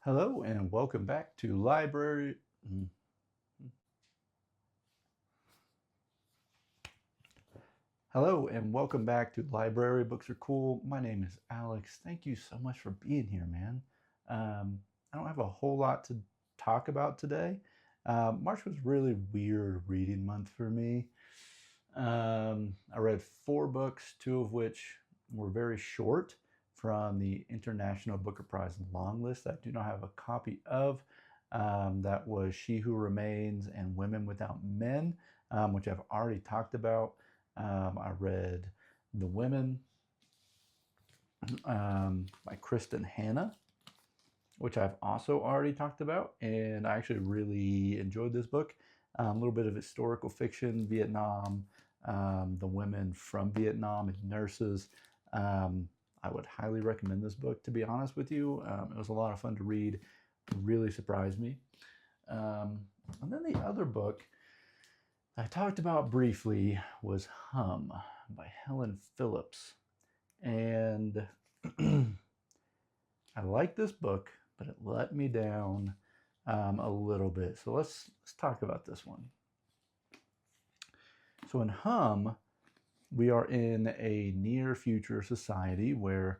Hello and welcome back to Library. mm, Hello and welcome back to Library Books Are Cool. My name is Alex. Thank you so much for being here, man. I don't have a whole lot to talk about today. March was really weird reading month for me. I read 4 books, 2 of which were very short from the International Booker Prize long list that I do not have a copy of. That was She Who Remains and Women Without Men, which I've already talked about. I read The Women by Kristen Hanna, which I've also already talked about, and I actually really enjoyed this book. A little bit of historical fiction, Vietnam, the women from Vietnam and nurses. I would highly recommend this book, to be honest with you. It was a lot of fun to read, really surprised me. And then the other book I talked about briefly was Hum by Helen Phillips. And I like this book, but it let me down a little bit. So let's talk about this one. So in Hum, we are in a near future society where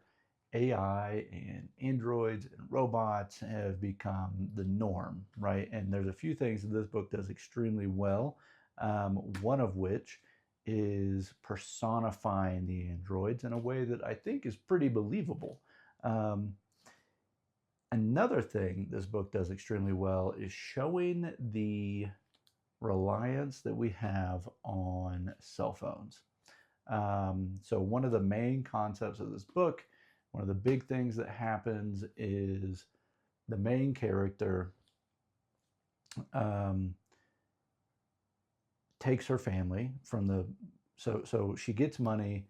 AI and androids and robots have become the norm, right? And there's a few things that this book does extremely well. One of which is personifying the androids in a way that I think is pretty believable. Um, Another thing this book does extremely well is showing the reliance that we have on cell phones. So one of the main concepts of this book, one of the big things that happens is the main character takes her family from so she gets money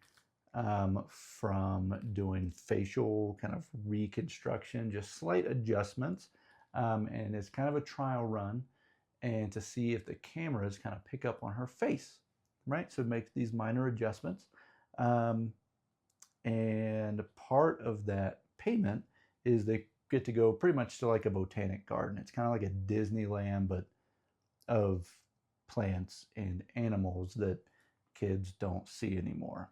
from doing facial kind of reconstruction, just slight adjustments, and it's kind of a trial run, and to see if the cameras kind of pick up on her face, right? So make these minor adjustments, and part of that payment is they get to go pretty much to like a botanic garden. It's kind of like a Disneyland, but of plants and animals that kids don't see anymore.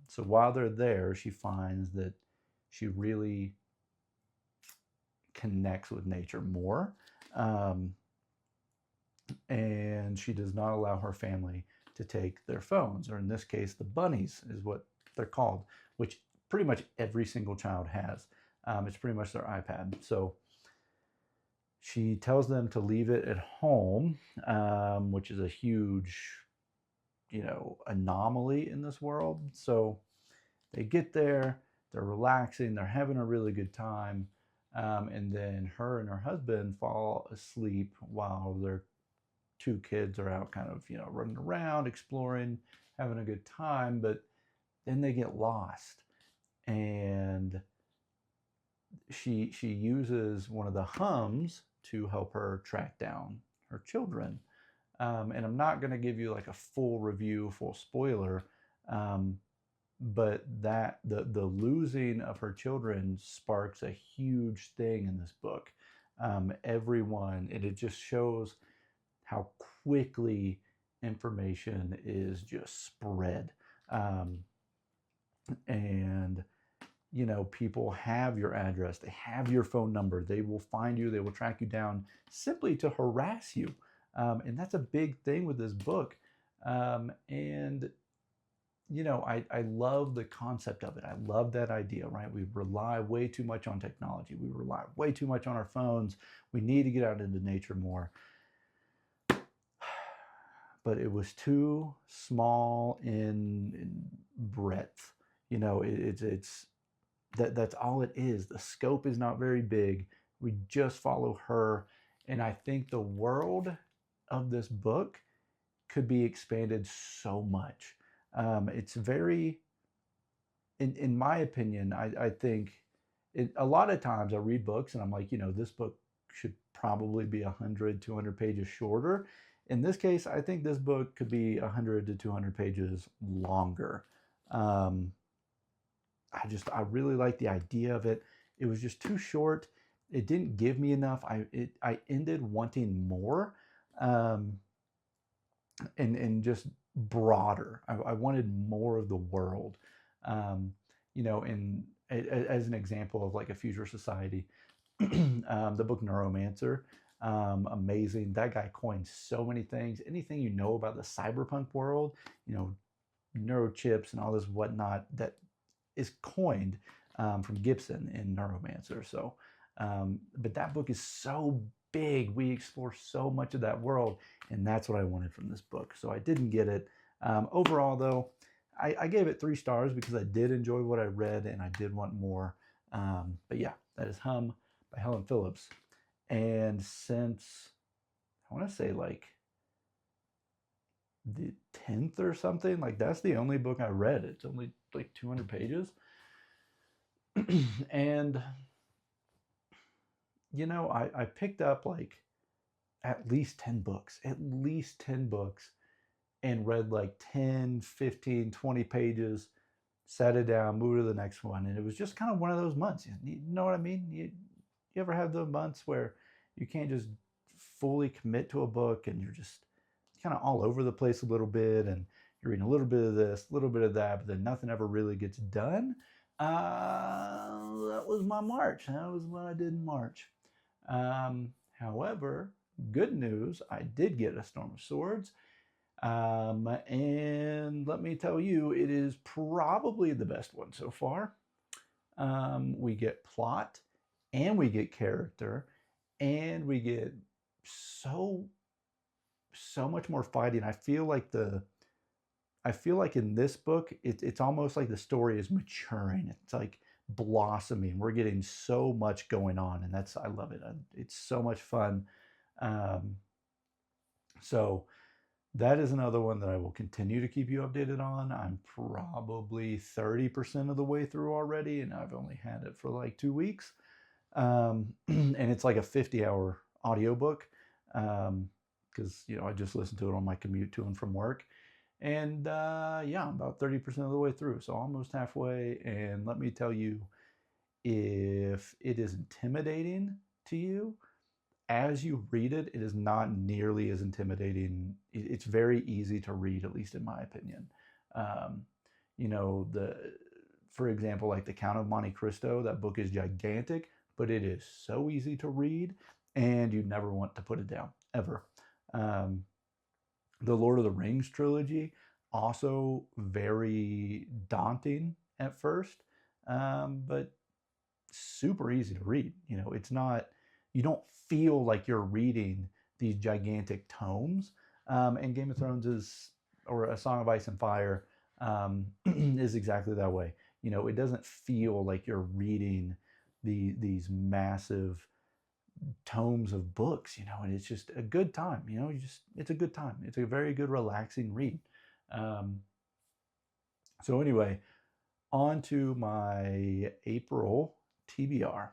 So while they're there, she finds that she really connects with nature more. And she does not allow her family to take their phones, or in this case, the bunnies is what they're called, which pretty much every single child has. It's pretty much their iPad. So she tells them to leave it at home, which is a huge, anomaly in this world. So they get there, they're relaxing, they're having a really good time, and then her and her husband fall asleep while their 2 kids are out kind of, running around, exploring, having a good time, but then they get lost. And she uses one of the hums to help her track down her children. And I'm not going to give you like a full review, full spoiler, but that the losing of her children sparks a huge thing in this book. Everyone, and it just shows how quickly information is just spread. And people have your address, they have your phone number, they will find you, they will track you down simply to harass you. And that's a big thing with this book. And I love the concept of it. I love that idea, right? We rely way too much on technology. We rely way too much on our phones. We need to get out into nature more. But it was too small in breadth. It's that's all it is. The scope is not very big. We just follow her, and I think the world of this book could be expanded so much. It's very, in my opinion, I think a lot of times I read books and I'm like, this book should probably be 100, 200 pages shorter. In this case, I think this book could be 100 to 200 pages longer. I really like the idea of it. It was just too short, it didn't give me enough. I ended wanting more, um, and just broader. I wanted more of the world. And as an example of like a future society, the book Neuromancer, amazing. That guy coined so many things. Anything you know about the cyberpunk world, you know, neurochips and all this whatnot that is coined from Gibson in Neuromancer. So, but that book is so big. We explore so much of that world, and that's what I wanted from this book. So I didn't get it. Overall, though, I gave it 3 stars because I did enjoy what I read and I did want more. But yeah, that is Hum by Helen Phillips. And since I want to say like the 10th or something, like that's the only book I read. It's only like 200 pages. And I picked up like at least 10 books, and read like 10, 15, 20 pages, sat it down, moved to the next one. And it was just kind of one of those months. You know what I mean? You ever have those months where you can't just fully commit to a book and you're just kind of all over the place a little bit and you're reading a little bit of this, a little bit of that, but then nothing ever really gets done? That was my March. That was what I did in March. However, good news, I did get A Storm of Swords. And let me tell you, it is probably the best one so far. We get plot, and we get character, and we get so much more fighting. I feel like in this book, it's almost like the story is maturing. It's like blossoming. We're getting so much going on, and I love it. It's so much fun. So that is another one that I will continue to keep you updated on. I'm probably 30% of the way through already, and I've only had it for like 2 weeks. And it's like a 50-hour audiobook, because I just listened to it on my commute to and from work. And yeah, I'm about 30% of the way through, so almost halfway. And let me tell you, if it is intimidating to you, as you read it, it is not nearly as intimidating. It's very easy to read, at least in my opinion. Um, for example, like The Count of Monte Cristo, that book is gigantic, but it is so easy to read, and you never want to put it down, ever. The Lord of the Rings trilogy, also very daunting at first, but super easy to read. It's not, you don't feel like you're reading these gigantic tomes. And Game of Thrones or A Song of Ice and Fire, is exactly that way. It doesn't feel like you're reading these massive tomes of books, and it's just a good time. It's a good time. It's a very good, relaxing read. So anyway, on to my April TBR.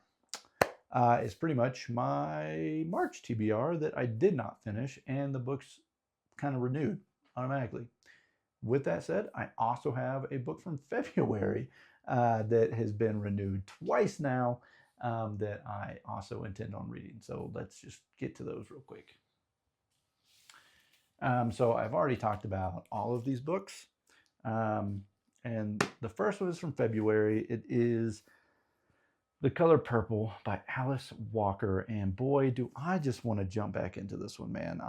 It's pretty much my March TBR that I did not finish, and the book's kind of renewed automatically. With that said, I also have a book from February that has been renewed twice now, that I also intend on reading. So let's just get to those real quick. So I've already talked about all of these books. And the first one is from February. It is The Color Purple by Alice Walker. And boy, do I just want to jump back into this one, man.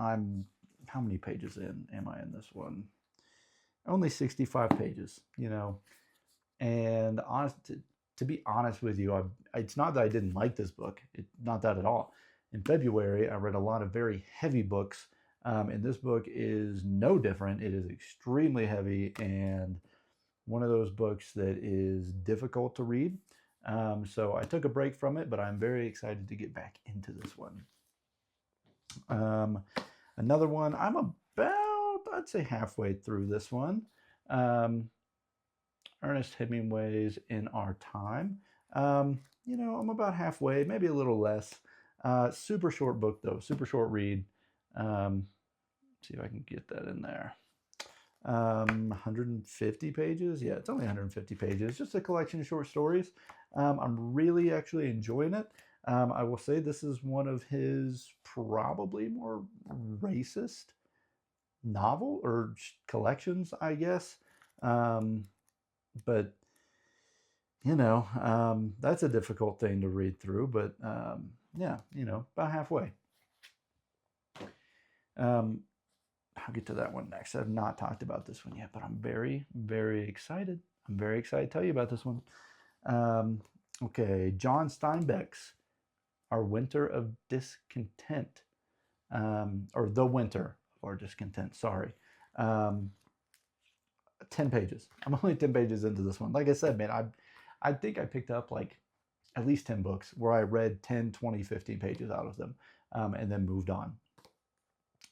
How many pages in am I in this one? Only 65 pages, And to be honest with you, it's not that I didn't like this book. Not that at all. In February, I read a lot of very heavy books, and this book is no different. It is extremely heavy and one of those books that is difficult to read. So I took a break from it, but I'm very excited to get back into this one. Another one, I'm about, I'd say, halfway through this one. Ernest Hemingway's In Our Time. I'm about halfway, maybe a little less. Super short book, though. Super short read. See if I can get that in there. 150 pages. Yeah, it's only 150 pages. Just a collection of short stories. I'm really actually enjoying it. I will say this is one of his probably more racist novel or collections, I guess. Um, but that's a difficult thing to read through. But yeah, about halfway. Um, I'll get to that one next. I've not talked about this one yet, but I'm very, very excited. I'm very excited to tell you about this one. Okay, John Steinbeck's Our Winter of Discontent, or The Winter of Our Discontent, sorry. 10 pages. I'm only 10 pages into this one. Like I said, man, I think I picked up like at least 10 books where I read 10, 20, 15 pages out of them and then moved on.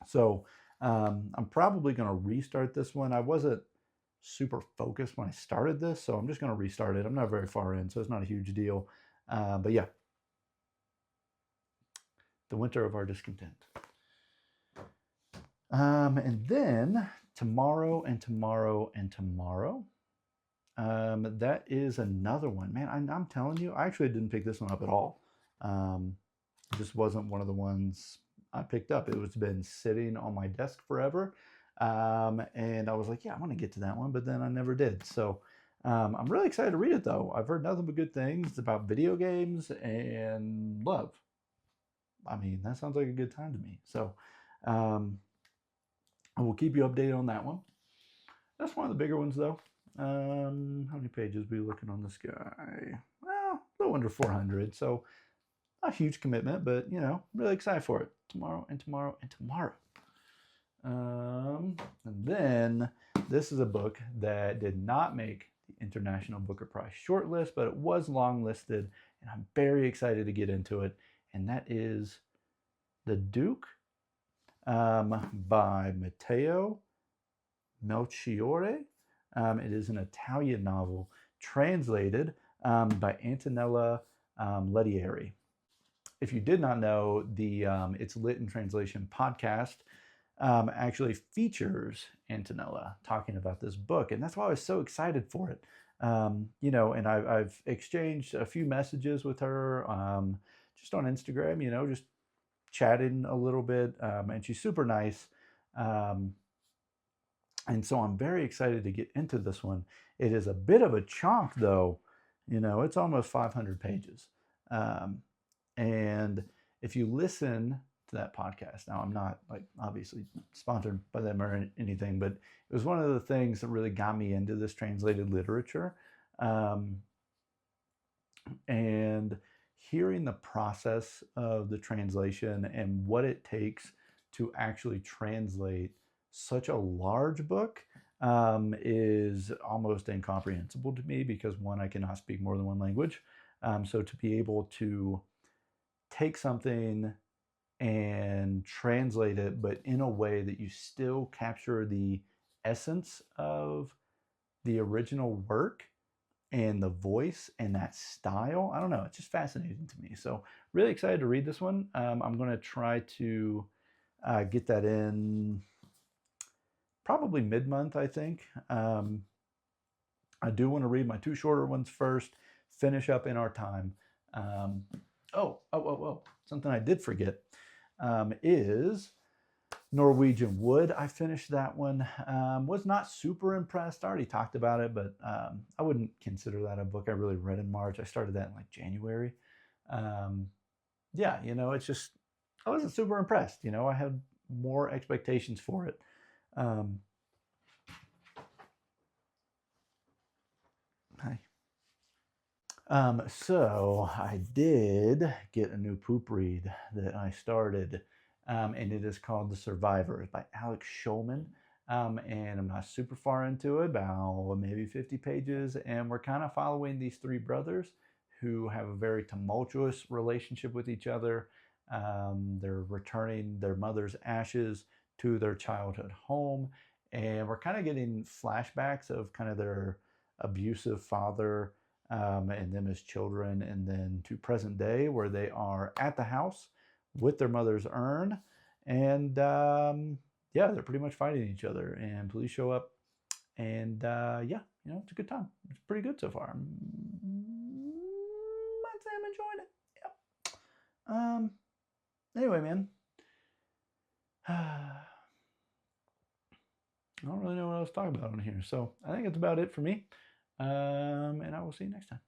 So I'm probably going to restart this one. I wasn't super focused when I started this, so I'm just going to restart it. I'm not very far in, so it's not a huge deal. But yeah, The Winter of Our Discontent. And then tomorrow and tomorrow and tomorrow. That is another one. Man, I'm telling you, I actually didn't pick this one up at all. It just wasn't one of the ones I picked up. It was been sitting on my desk forever. And I was like, yeah, I want to get to that one, but then I never did. So I'm really excited to read it, though. I've heard nothing but good things about video games and love. I mean, that sounds like a good time to me. So I will keep you updated on that one. That's one of the bigger ones, though. How many pages are we looking on this guy? Well, a little under 400, so not a huge commitment, but really excited for it. Tomorrow and tomorrow and tomorrow. And then this is a book that did not make the International Booker Prize shortlist, but it was longlisted, and I'm very excited to get into it. And that is The Duke by Matteo Melchiorre. It is an Italian novel translated by Antonella Lettieri. If you did not know, the It's Lit in Translation podcast actually features Antonella talking about this book, and that's why I was so excited for it. And I've exchanged a few messages with her just on Instagram, just chatting a little bit, and she's super nice. And so I'm very excited to get into this one. It is a bit of a chunk, though. It's almost 500 pages. And if you listen to that podcast, now I'm not obviously sponsored by them or anything, but it was one of the things that really got me into this translated literature. And hearing the process of the translation and what it takes to actually translate such a large book is almost incomprehensible to me because, one, I cannot speak more than one language. So to be able to take something and translate it, but in a way that you still capture the essence of the original work and the voice and that style, I don't know, it's just fascinating to me. So really excited to read this one. I'm going to try to get that in probably mid-month, I think. I do want to read my two shorter ones first, finish up In Our Time. Something I did forget is Norwegian Wood. I finished that one. Was not super impressed. I already talked about it, but I wouldn't consider that a book I really read in March. I started that in like January. It's just, I wasn't super impressed. I had more expectations for it. Hi. So I did get a new poop read that I started, and it is called The Survivors by Alex Schulman. And I'm not super far into it, about maybe 50 pages, and we're kind of following these three brothers who have a very tumultuous relationship with each other. They're returning their mother's ashes to their childhood home, and we're kind of getting flashbacks of kind of their abusive father and them as children, and then to present day where they are at the house with their mother's urn, and they're pretty much fighting each other, and police show up, and it's a good time. It's pretty good so far. I'd say I'm enjoying it. Yep. Anyway, man, I don't really know what else to talk about on here. So I think that's about it for me. And I will see you next time.